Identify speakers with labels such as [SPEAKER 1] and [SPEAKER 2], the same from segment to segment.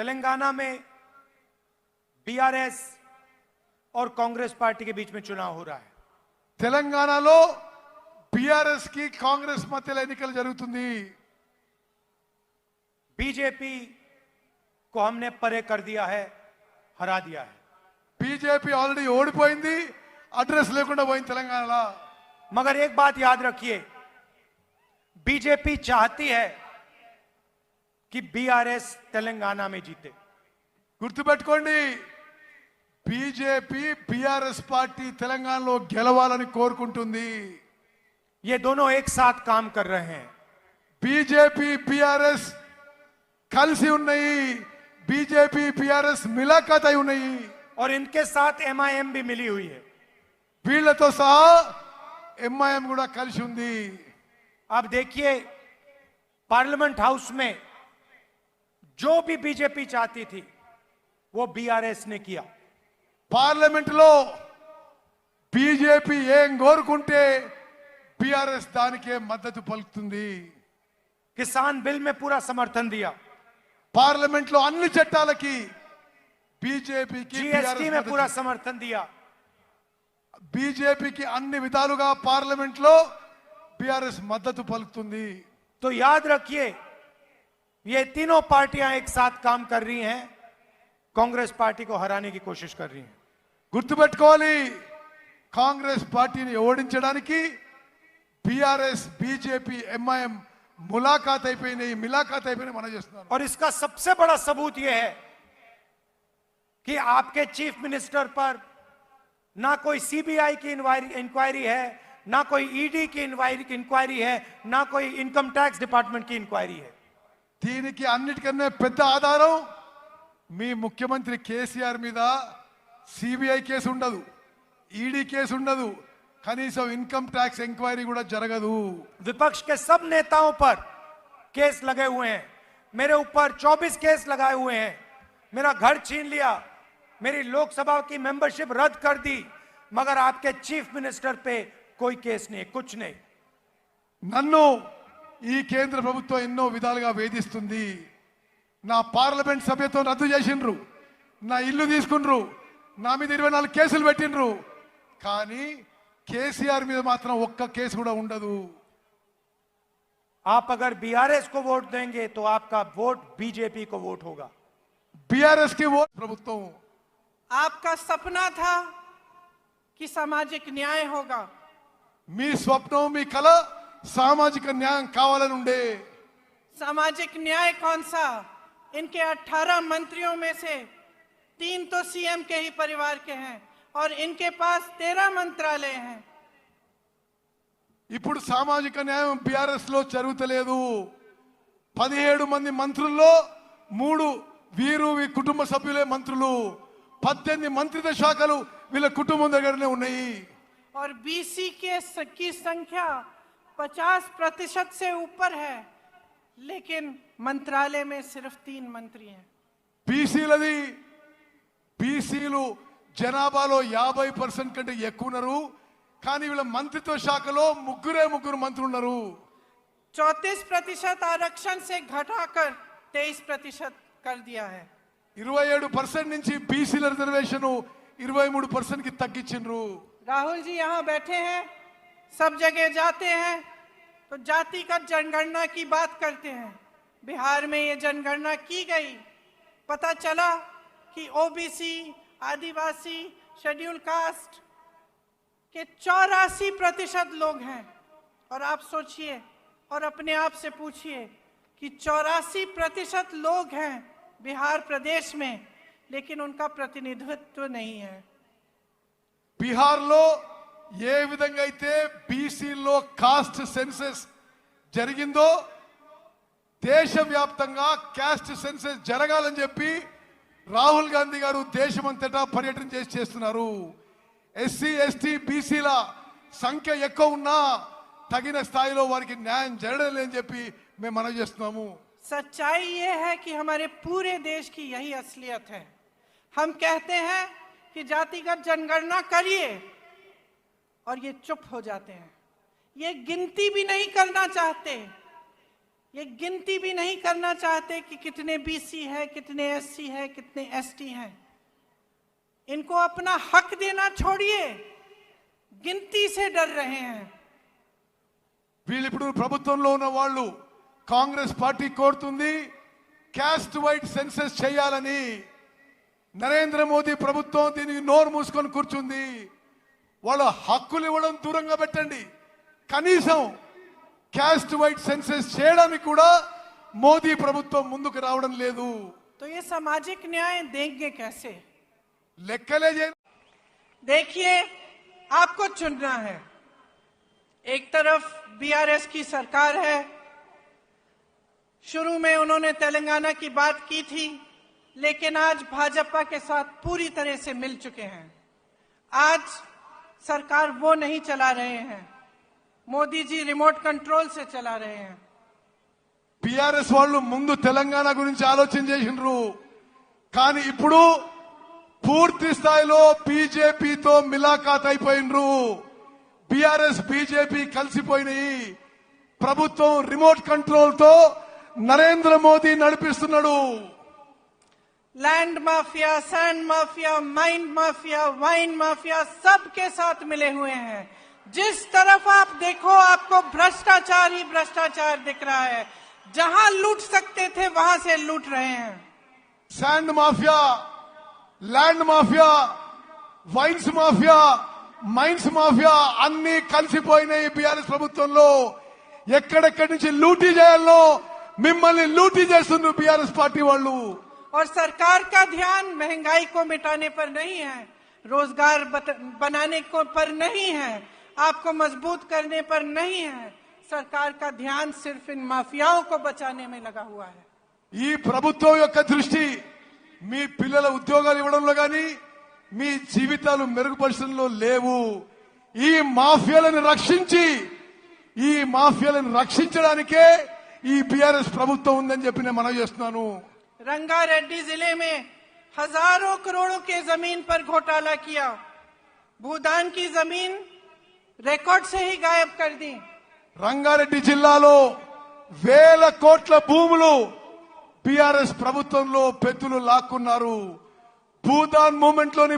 [SPEAKER 1] तेलंगाना में बीआरएस और कांग्रेस पार्टी के बीच में चुनाव हो रहा है।
[SPEAKER 2] తెలంగాణలో బీఆర్ఎస్ కి కాంగ్రెస్ మధ్యలో ఎన్నికలు జరుగుతుంది.
[SPEAKER 1] बीजेपी को हमने परे कर दिया है, हरा दिया है.
[SPEAKER 2] బీజేపీ ఆల్రెడీ ఓడిపోయింది, అడ్రస్ లేకుండా పోయింది తెలంగాణలో.
[SPEAKER 1] मगर एक बात याद रखिए, बीजेपी चाहती है कि बीआरएस तेलंगाना में जीते.
[SPEAKER 2] గుర్తుపెట్టుకోండి, బీజేపీ బీఆర్ఎస్ పార్టీ తెలంగాణలో గెలవాలని కోరుకుంటుంది.
[SPEAKER 1] ये दोनों एक साथ काम कर रहे हैं.
[SPEAKER 2] బీజేపీ బీఆర్ఎస్ కలిసి ఉన్నాయి, బీజేపీ బీఆర్ఎస్ మిలాఖాత్ అయి ఉన్నాయి.
[SPEAKER 1] और इनके साथ एमआईएम भी मिली हुई है.
[SPEAKER 2] వీళ్ళతో సహా ఎంఐఎం కూడా కలిసి ఉంది.
[SPEAKER 1] अब देखिए, पार्लियामेंट हाउस में जो भी बीजेपी चाहती थी वो बीआरएस ने किया.
[SPEAKER 2] పార్లమెంట్ లో బీజేపీ ఏం కోరుకుంటే బీఆర్ఎస్ దానికే మద్దతు పలుకుతుంది.
[SPEAKER 1] किसान बिल में पूरा समर्थन दिया.
[SPEAKER 2] పార్లమెంట్ లో అన్ని చట్టాలకి బీజేపీకి
[SPEAKER 1] जीएसटी में पूरा समर्थन दिया.
[SPEAKER 2] బీజేపీకి అన్ని విధాలుగా పార్లమెంట్ లో బీఆర్ఎస్ మద్దతు పలుకుతుంది.
[SPEAKER 1] तो याद रखिए, ये तीनों पार्टियां एक साथ काम कर रही हैं, कांग्रेस पार्टी को हराने की कोशिश कर रही हैं.
[SPEAKER 2] గుర్తుపెట్టుకోవాలి, కాంగ్రెస్ పార్టీని ఓడించడానికి బీఆర్ఎస్ బీజేపీ ఎంఐఎం ములాఖాత్ అయిపోయినాయి, మిలాఖాత్ అయిపోయినాయి మనం చేస్తున్నాం.
[SPEAKER 1] और इसका सबसे बड़ा सबूत यह है कि आपके चीफ मिनिस्टर पर ना कोई सीबीआई की इंक्वायरी है, ना कोई ईडी की इंक्वायरी है, ना कोई इनकम टैक्स डिपार्टमेंट की इंक्वायरी है.
[SPEAKER 2] దీనికి అన్నిటికన్నా పెద్ద ఆధారం మీ ముఖ్యమంత్రి కేసీఆర్ మీద సిబిఐ కేసు ఉండదు, ఈడీ కేసు ఉండదు, కనీసం ఇన్కమ్ ట్యాక్స్ ఎంక్వైరీ కూడా జరగదు.
[SPEAKER 1] विपक्ष के सब नेताओं पर केस लगे हुए हैं. मेरे ऊपर 24 केस लगाए हुए हैं. मेरा घर छीन लिया, मेरी लोकसभा की मेंबरशिप रद्द कर दी, मगर आपके चीफ मिनिस्टर पे कोई केस नहीं, कुछ नहीं.
[SPEAKER 2] నన్ను ఈ కేంద్ర ప్రభుత్వం ఎన్నో విధాలుగా వేధిస్తుంది. నా పార్లమెంట్ సభ్యత్వం రద్దు చేసిండ్రు, నా ఇల్లు తీసుకుండ్రు, నా మీద 24 కేసులు పెట్టిండ్రు, కానీ కేసీఆర్ మీద మాత్రం ఒక్క కేసు కూడా ఉండదు.
[SPEAKER 1] आप अगर बीआरएस को वोट देंगे तो आपका वोट बीजेपी को वोट होगा.
[SPEAKER 2] బీఆర్ఎస్ కి ఓట్ ప్రభుత్వం.
[SPEAKER 3] आपका सपना था कि सामाजिक न्याय होगा.
[SPEAKER 2] మీ స్వప్నం, మీ కల సామాజిక న్యాయం కావాలని ఉండే.
[SPEAKER 3] सामाजिक न्याय कौन सा? इनके 18 मंत्रियों में से 3 तो सीएम के ही परिवार के हैं और इनके पास 13 मंत्रालय हैं.
[SPEAKER 2] ఇప్పుడు సామాజిక న్యాయం బీఆర్ఎస్ లో జరుగుతలేదు. 17 మంది మంత్రుల్లో 3 వీరు కుటుంబ సభ్యులే మంత్రులు, 18 మంత్రిత్వ శాఖలు వీళ్ళ కుటుంబం దగ్గరనే ఉన్నాయి.
[SPEAKER 3] और बीसी की संख्या 50% से ऊपर है, लेकिन मंत्रालय में सिर्फ 3 मंत्री हैं. బీసీలు జనాభాలో 50% కంటే ఎక్కువ ఉన్నారు, కానీ వీళ్ళ మంత్రిత్వ శాఖలో ముగ్గురు మంత్రులు ఉన్నారు. 34% आरक्षण से घटाकर 23% कर दिया है. 27% నుంచి బీసీల రిజర్వేషన్ 23% కి తగ్గించిండ్రు. राहुल जी यहाँ बैठे हैं, सब जगह जाते हैं तो जातिगत जनगणना की बात करते हैं. बिहार में ये जनगणना की गई, पता चला कि ओबीसी, आदिवासी, शेड्यूल कास्ट के 84% लोग हैं. और आप सोचिए और अपने आप से पूछिए कि 84% लोग हैं बिहार प्रदेश में, लेकिन उनका प्रतिनिधित्व नहीं है.
[SPEAKER 2] బీహార్లో ఏ విధంగా అయితే బీసీలో కాస్ట్ సెన్సస్ జరిగిందో దేశవ్యాప్తంగా కాస్ట్ సెన్సస్ జరగాలని చెప్పి రాహుల్ గాంధీ గారు దేశమంతటా పర్యటన చేస్తున్నారు. ఎస్సీ ఎస్టీ బీసీల సంఖ్య ఎక్కువ ఉన్నా తగిన స్థాయిలో వారికి న్యాయం జరగడం లేదని చెప్పి మేము మనవి చేస్తున్నాము.
[SPEAKER 3] सच्चाई ये है कि हमारे पूरे देश की यही असलियत है. हम कहते हैं कि जातिगत जनगणना करिए और ये चुप हो जाते हैं. ये गिनती भी नहीं करना चाहते. ये गिनती भी नहीं करना चाहते कि कितने बीसी है, कितने एससी है, कितने एसटी हैं। इनको अपना हक देना छोड़िए, गिनती से डर रहे हैं।
[SPEAKER 2] వీళ్ళు ఇప్పుడు ప్రభుత్వంలో ఉన్న వాళ్ళు కాంగ్రెస్ పార్టీ కోరుతుంది క్యాస్ట్ వైడ్ సెన్సస్ చేయాలని. నరేంద్ర మోదీ ప్రభుత్వం దీనికి నోరు మూసుకొని కూర్చుంది. వాళ్ళ హక్కులు ఇవ్వడం దూరంగా పెట్టండి, కనీసం క్యాస్ట్ వైడ్ సెన్సస్ చేయడానికి కూడా మోదీ ప్రభుత్వం ముందుకు రావడం లేదు.
[SPEAKER 3] तो ये सामाजिक न्याय देंगे कैसे?
[SPEAKER 2] లెక్కలే చేయ.
[SPEAKER 3] देखिए, आपको चुनना है। एक तरफ बीआरएस की सरकार है। शुरू में उन्होंने तेलंगाना की बात की थी, लेकिन आज भाजपा के साथ पूरी तरह से मिल चुके हैं। आज सरकार वो नहीं चला रहे हैं, मोदी जी रिमोट कंट्रोल से चला रहे हैं।
[SPEAKER 2] బీఆర్ఎస్ వాళ్ళు ముందు తెలంగాణ గురించి ఆలోచన చేసిండ్రు, కానీ ఇప్పుడు పూర్తి స్థాయిలో బీజేపీతో మిలాఖాత్ అయిపోయినరు. BRS BJP కలిసిపోయినాయి. ప్రభుత్వం రిమోట్ కంట్రోల్ తో నరేంద్ర మోదీ నడిపిస్తున్నాడు.
[SPEAKER 3] Land mafia, sand mafia, mine mafia, wine mafia सबके साथ मिले हुए हैं। जिस तरफ आप देखो आपको भ्रष्टाचार ही भ्रष्टाचार दिख रहा है। जहां लूट सकते थे वहां से लूट रहे हैं।
[SPEAKER 2] Sand mafia, land mafia, wines mafia, mines mafia అన్ని కలిసిపోయినాయి బీఆర్ఎస్ ప్రభుత్వంలో. ఎక్కడెక్కడి నుంచి లూటీ చేయాలో మిమ్మల్ని లూటీ చేస్తున్నారు బీఆర్ఎస్ పార్టీ వాళ్ళు.
[SPEAKER 3] और सरकार का ध्यान महंगाई को मिटाने पर नहीं है, रोजगार बनाने को पर नहीं है, आपको मजबूत करने पर नहीं है। सरकार का ध्यान सिर्फ इन माफियाओं को बचाने में लगा हुआ है।
[SPEAKER 2] ఈ ప్రభుత్వం యొక్క దృష్టి మీ పిల్లల ఉద్యోగాలు ఇవ్వడంలో గాని మీ జీవితాలు మెరుగుపరచడంలో లేవు. ఈ మాఫియాలను రక్షించడానికే ఈ బీఆర్ఎస్ ప్రభుత్వం ఉందని చెప్పి నేను మనవి చేస్తున్నాను.
[SPEAKER 3] रंगारेड्डी जिले में हजारों करोड़ों के जमीन पर घोटाला किया। भूदान की जमीन रिकॉर्ड से ही गायब कर दी।
[SPEAKER 2] రంగారెడ్డి జిల్లాలో వేల కోట్ల భూములు బీఆర్ఎస్ ప్రభుత్వంలో పెద్దలు లాక్కున్నారు. భూదాన్ మూమెంట్ లోని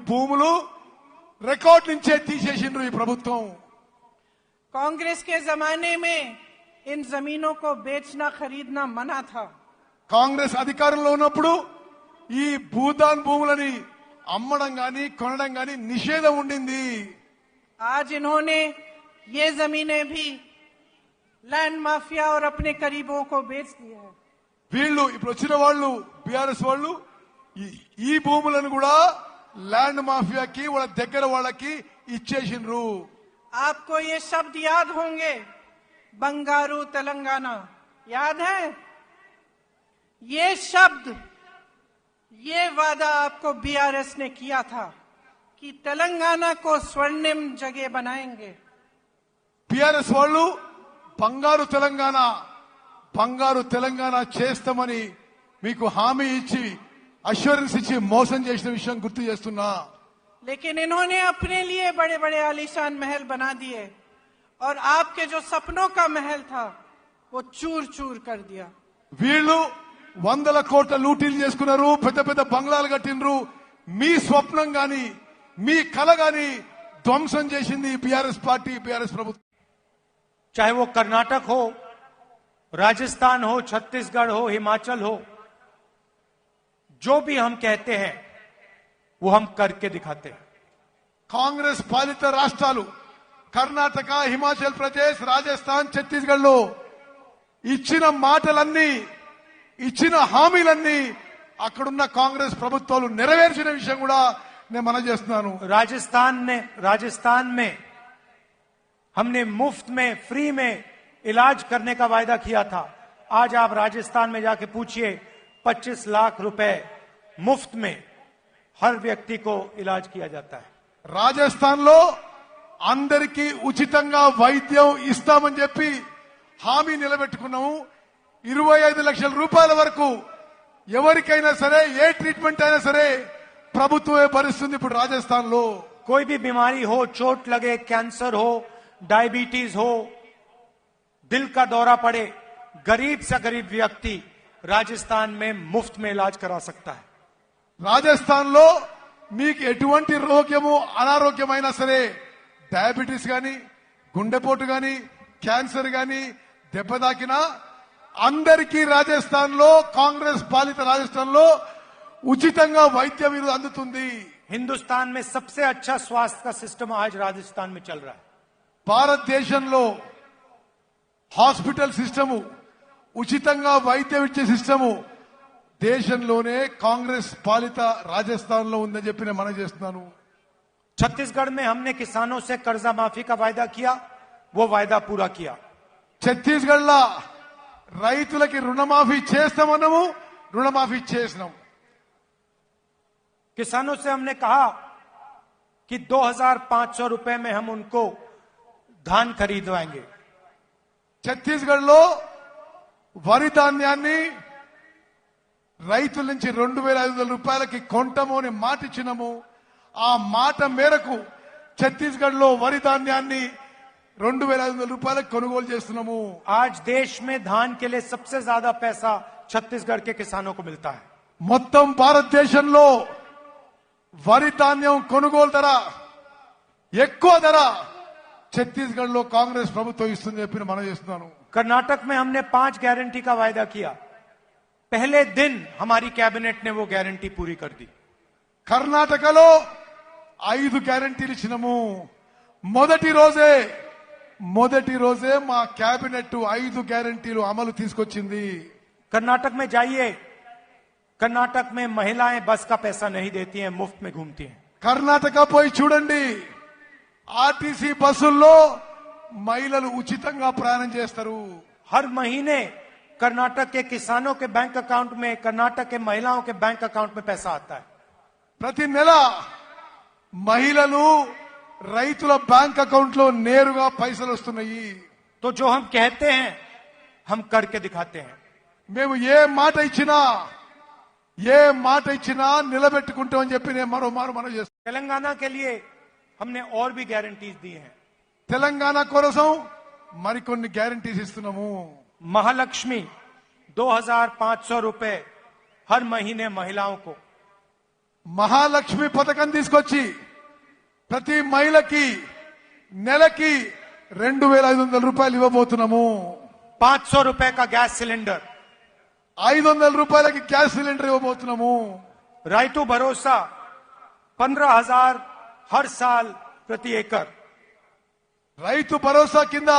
[SPEAKER 2] భూములు రికార్డ్ నుంచే తీసేసిండ్రు ఈ ప్రభుత్వం.
[SPEAKER 3] कांग्रेस के जमाने में इन जमीनों को बेचना खरीदना मना था।
[SPEAKER 2] కాంగ్రెస్ అధికారంలో ఉన్నప్పుడు ఈ భూదాన్ భూములని అమ్మడం గాని కొనడం గాని నిషేధం ఉండింది.
[SPEAKER 3] आज इन्होंने ये जमीनें भी लैंड माफिया और अपने करीबों को बेच दिया है।
[SPEAKER 2] వీళ్ళు ఇప్పుడు వచ్చిన వాళ్ళు బీఆర్ఎస్ వాళ్ళు ఈ భూములను కూడా ల్యాండ్ మాఫియాకి వాళ్ళ దగ్గర వాళ్ళకి ఇచ్చేసిండ్రు.
[SPEAKER 3] आपको ये शब्द याद होंगे, बंगारू तेलंगाना, याद है? ये शब्द, ये वादा आपको बीआरएस ने किया था कि तेलंगाना को स्वर्णिम जगह बनाएंगे।
[SPEAKER 2] బీఆర్ఎస్ వాళ్ళు బంగారు తెలంగాణ చేస్తామని మీకు హామీ ఇచ్చి అష్యూరెన్స్ ఇచ్చి మోసం చేసిన విషయం గుర్తు చేస్తున్నా.
[SPEAKER 3] लेकिन इन्होंने अपने लिए बड़े बड़े आलीशान महल बना दिए और आपके जो सपनों का महल था वो चूर चूर कर दिया।
[SPEAKER 2] వీళ్ళు 100 కోట్ల లూటీలు చేసుకున్నారు, పెద్ద పెద్ద బంగ్లాలు కట్టినరు. మీ స్వప్నం గాని మీ కల గాని ధ్వంసం చేసింది బీఆర్ఎస్ పార్టీ, బీఆర్ఎస్ ప్రభుత్వం.
[SPEAKER 1] चाहे वो कर्नाटक हो, राजस्थान हो, छत्तीसगढ़ हो, हिमाचल हो, जो भी हम कहते हैं वो हम करके दिखाते हैं.
[SPEAKER 2] కాంగ్రెస్ పాలిత రాష్ట్రాలు కర్ణాటక, హిమాచల్ ప్రదేశ్, రాజస్థాన్, ఛత్తీస్గఢ్ లో ఇచ్చిన మాటలన్నీ, ఇచ్చిన హామీలన్నీ అక్కడున్న కాంగ్రెస్ ప్రభుత్వాలు నెరవేర్చిన విషయం కూడా నేను మనవి చేస్తున్నాను.
[SPEAKER 1] राजस्थान में हमने मुफ्त में, फ्री में इलाज करने का वायदा किया था. आज आप राजस्थान में जाके पूछिए, 25 लाख रुपए मुफ्त में हर व्यक्ति को इलाज किया जाता है.
[SPEAKER 2] రాజస్థాన్ లో అందరికీ ఉచితంగా వైద్యం ఇస్తామని చెప్పి హామీ నిలబెట్టుకున్నాము. 25 లక్షల రూపాయల వరకు ఎవరికైనా సరే ఏ ట్రీట్మెంట్ అయినా సరే ప్రభుత్వమే భరిస్తుంది. ఇప్పుడు రాజస్థాన్ లో
[SPEAKER 1] कोई भी बीमारी हो, चोट लगे, कैंसर हो, डायबिटीज हो, दिल का दौरा पड़े गरीब से गरीब व्यक्ति राजस्थान में मुफ्त में इलाज करा सकता है।
[SPEAKER 2] రాజస్థాన్లో మీకు ఎటువంటి రోగము అనారోగ్యమైనా సరే డయాబెటీస్ గాని గుండెపోటు గాని క్యాన్సర్ గాని దెబ్బ తాకినా అందరికీ రాజస్థాన్లో కాంగ్రెస్ పాలిత రాజస్థాన్లో ఉచితంగా వైద్యం అందుతుంది।
[SPEAKER 1] हिंदुस्तान में सबसे अच्छा स्वास्थ्य का सिस्टम आज राजस्थान में चल रहा है।
[SPEAKER 2] భారతదేశంలో హాస్పిటల్ సిస్టము ఉచితంగా వైద్యం ఇచ్చే సిస్టము దేశంలోనే కాంగ్రెస్ పాలిత రాజస్థాన్ లో ఉందని చెప్పి నేను మనవి చేస్తున్నాను।
[SPEAKER 1] छत्तीसगढ़ में हमने किसानों से कर्जा माफी का वायदा किया, वो वायदा पूरा किया।
[SPEAKER 2] ఛత్తీస్గఢ్ లో రైతులకి రుణమాఫీ చేస్తామన్నాము, రుణమాఫీ చేసినాం।
[SPEAKER 1] किसानों से हमने कहा कि 2,500 रुपए में हम उनको धान खरीदवाएंगे।
[SPEAKER 2] ఛత్తీస్గఢ్ లో వరి ధాన్యాన్ని రైతుల నుంచి 2,500 రూపాయలకి కొంటాము అని మాట ఇచ్చినాము। ఆ మాట మేరకు ఛత్తీస్గఢ్ లో వరి ధాన్యాన్ని 2,500 రూపాయలకు కొనుగోలు చేస్తున్నాము।
[SPEAKER 1] आज देश में धान के लिए सबसे ज्यादा पैसा छत्तीसगढ़ के किसानों को मिलता है।
[SPEAKER 2] మొత్తం భారతదేశంలో వరి ధాన్యం కొనుగోలు ధర ఎక్కువ ధర ఛత్తీస్గఢ్ లో కాంగ్రెస్ ప్రభుత్వం ఇస్తుందని చెప్పి మనం చేస్తున్నాను।
[SPEAKER 1] कर्नाटक में हमने 5 गारंटी का वायदा किया, पहले दिन हमारी कैबिनेट ने वो गारंटी पूरी कर दी।
[SPEAKER 2] కర్ణాటకలో 5 గ్యారెంటీలు ఇచ్చినాము। మొదటి రోజే మా కేబినెట్ 5 గ్యారెంటీలు అమలు తీసుకొచ్చింది।
[SPEAKER 1] कर्नाटक में जाइए, कर्नाटक में महिलाएं बस का पैसा नहीं देती हैं, मुफ्त में घूमती हैं।
[SPEAKER 2] కర్ణాటక పోయి చూడండి, ఆర్టీసీ బస్సుల్లో మహిళలు ఉచితంగా ప్రయాణం చేస్తారు।
[SPEAKER 1] हर महीने कर्नाटक के किसानों के बैंक अकाउंट में, कर्नाटक के महिलाओं के बैंक अकाउंट में पैसा आता है।
[SPEAKER 2] ప్రతి నెల మహిళలు రైతుల బ్యాంక్ అకౌంట్ లో నేరుగా పైసలు వస్తున్నాయి।
[SPEAKER 1] तो जो हम कहते हैं हम करके दिखाते हैं।
[SPEAKER 2] మేము ఏ మాట ఇచ్చినా నిలబెట్టుకుంటామని చెప్పి నేను మరోమారు మనం చేస్తాం।
[SPEAKER 1] तेलंगाना के लिए हमने और भी गारंटीज दी हैं।
[SPEAKER 2] తెలంగాణ కోసం మరికొన్ని గ్యారంటీస్ ఇస్తున్నాము।
[SPEAKER 1] महालक्ष्मी 2,500 रुपए हर महीने महिलाओं को,
[SPEAKER 2] మహాలక్ష్మి పథకం తీసుకొచ్చి ప్రతి మహిళకి నెలకి 2,500 రూపాయలు ఇవ్వబోతున్నాము।
[SPEAKER 1] 500 रुपए का गैस सिलेंडर,
[SPEAKER 2] 500 రూపాయలకి గ్యాస్ సిలిండర్ ఇవ్వబోతున్నాము।
[SPEAKER 1] राइतु भरोसा 15,000 हर साल प्रति एकड़।
[SPEAKER 2] రైతు భరోసా కింద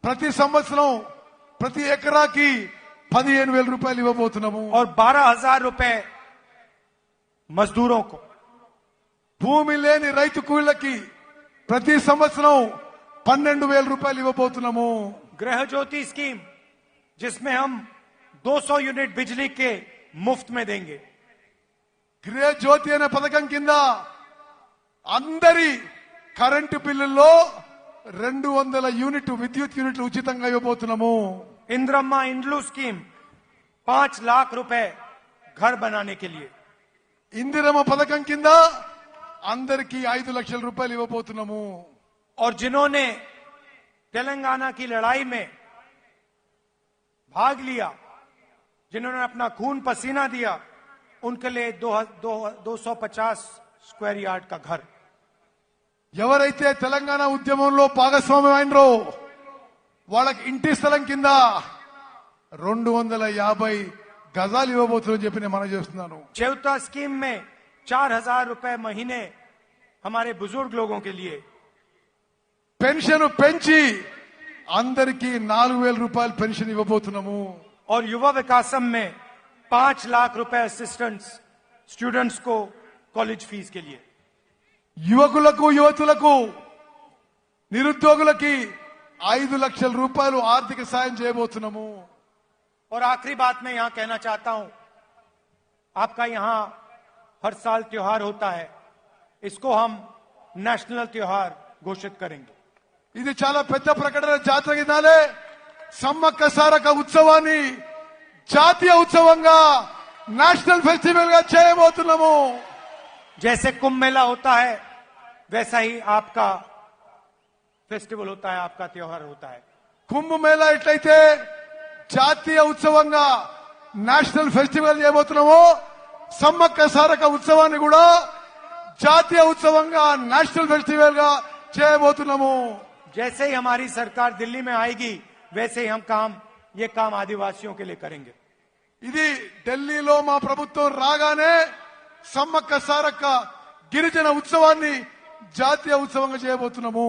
[SPEAKER 2] ప్రతి సంవత్సరం ప్రతి ఎకరాకి 15,000 రూపాయలు ఇవ్వబోతున్నాము।
[SPEAKER 1] और 12,000 रुपए मजदूरों को।
[SPEAKER 2] భూమి లేని రైతు కూలీలకి ప్రతి సంవత్సరం 12,000 రూపాయలు ఇవ్వబోతున్నాము।
[SPEAKER 1] गृह ज्योति स्कीम, जिसमें हम 200 यूनिट बिजली के मुफ्त में देंगे।
[SPEAKER 2] గృహ జ్యోతి అనే పథకం కింద అందరి కరెంటు బిల్లుల్లో 200 యూనిట్ విద్యుత్ యూనిట్లు ఉచితంగా ఇవ్వబోతున్నాము।
[SPEAKER 1] इंद्रम्मा इंड्लू स्कीम 5 लाख रुपए घर बनाने के लिए।
[SPEAKER 2] ఇందిరమ్మ పథకం కింద అందరికీ 5 లక్షల రూపాయలు ఇవ్వబోతున్నాము।
[SPEAKER 1] और जिन्होंने तेलंगाना की लड़ाई में भाग लिया, जिन्होंने अपना खून पसीना दिया, उनके लिए 250 स्क्वायर यार्ड का घर।
[SPEAKER 2] ఎవరైతే తెలంగాణ ఉద్యమంలో భాగస్వామ్యం అయినరో వాళ్ళకి ఇంటి స్థలం కింద 250 గజాలు ఇవ్వబోతుందని చెప్పి నేను మనం చేస్తున్నాను।
[SPEAKER 1] चौथा स्कीम में 4,000 रुपए महीने हमारे बुजुर्ग लोगों के लिए।
[SPEAKER 2] పెన్షన్ పెంచి అందరికీ 4,000 రూపాయలు పెన్షన్ ఇవ్వబోతున్నాము।
[SPEAKER 1] और युवा विकासम में 5 लाख रुपए असिस्टेंट्स स्टूडेंट्स को कॉलेज फीस के लिए।
[SPEAKER 2] యువకులకు యువతులకు నిరుద్యోగులకి 5 లక్షల రూపాయలు ఆర్థిక సాయం చేయబోతున్నాము।
[SPEAKER 1] और आखिरी बात मैं यहां कहना चाहता हूं, आपका यहां हर साल त्योहार होता है, इसको हम नेशनल त्योहार घोषित करेंगे।
[SPEAKER 2] ఇది చాలా పెద్ద ప్రకటన। జాతర దినాలే సమ్మక్క సారక్క ఉత్సవాన్ని జాతీయ ఉత్సవంగా నేషనల్ ఫెస్టివల్ గా చేయబోతున్నాము।
[SPEAKER 1] जैसे कुंभ मेला होता है वैसा ही आपका फेस्टिवल होता है, आपका त्योहार होता है।
[SPEAKER 2] కుంభమేళా ఎట్లయితే జాతీయ ఉత్సవంగా నేషనల్ ఫెస్టివల్ చేయబోతున్నామో సమ్మక్క సారక ఉత్సవాన్ని కూడా జాతీయ ఉత్సవంగా నేషనల్ ఫెస్టివల్ గా చేయబోతున్నాము.
[SPEAKER 1] जैसे ही हमारी सरकार दिल्ली में आएगी वैसे ही हम ये काम आदिवासियों के लिए करेंगे.
[SPEAKER 2] ఇది ఢిల్లీలో మా ప్రభుత్వం రాగానే సమ్మక్క సారక్క గిరిజన ఉత్సవాన్ని జాతీయ ఉత్సవంగా చేయబోతున్నాము.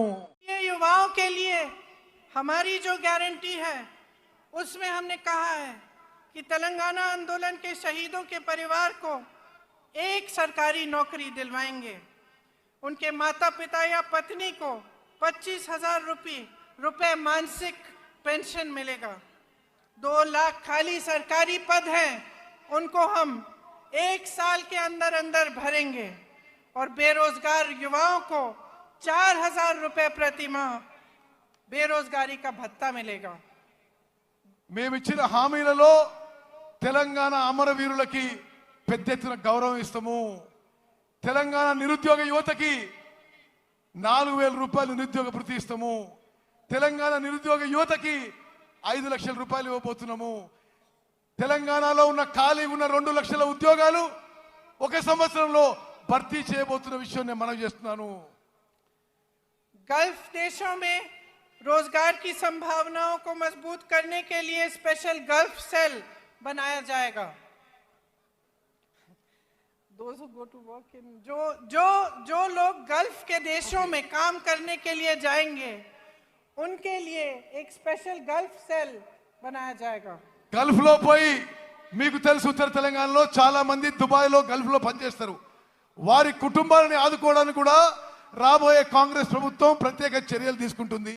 [SPEAKER 3] ये युवाओं के लिए हमारी जो गारंटी है उसमें हमने कहा है कि तेलंगाना आंदोलन के शहीदों के परिवार को एक सरकारी नौकरी दिलवाएंगे. उनके माता पिता या पत्नी को 25,000 रुपए मासिक पेंशन मिलेगा. 2 लाख खाली सरकारी पद हैं, उनको हम 1 साल के अंदर अंदर भरेंगे. और बेरोजगार युवाओं को 4,000 रुपए प्रति माह बेरोजगारी का भत्ता मिलेगा.
[SPEAKER 2] మేమిచ్చిన హామీలలో తెలంగాణ అమరవీరులకి పెద్ద ఎత్తున గౌరవం ఇస్తాము. తెలంగాణ నిరుద్యోగ యువతకి 4,000 రూపాయలు నిరుద్యోగ భృతి ఇస్తాము. తెలంగాణ నిరుద్యోగ యువతకి 5 లక్షల రూపాయలు ఇవ్వబోతున్నాము. తెలంగాణలో ఉన్న ఖాళీ ఉన్న 2 లక్షల ఉద్యోగాలు 1 సంవత్సరంలో భర్తీ చేయబోతున్న విషయం నేను మనవి చేస్తున్నాను.
[SPEAKER 3] गल्फ देशों में रोजगार की संभावनाओं को मजबूत करने के लिए स्पेशल गल्फ सेल बनाया जाएगा. Those who go to work in जो लोग गल्फ के देशों में काम करने के लिए जाएंगे उनके लिए एक स्पेशल गल्फ सेल बनाया जाएगा.
[SPEAKER 2] గల్ఫ్ లో పోయి మీకు తెలుసు ఉత్తర తెలంగాణలో చాలా మంది దుబాయ్ లో గల్ఫ్ లో పనిచేస్తారు. వారి కుటుంబాలని ఆదుకోవడానికి కూడా రాబోయే కాంగ్రెస్ ప్రభుత్వం ప్రత్యేక చర్యలు తీసుకుంటుంది.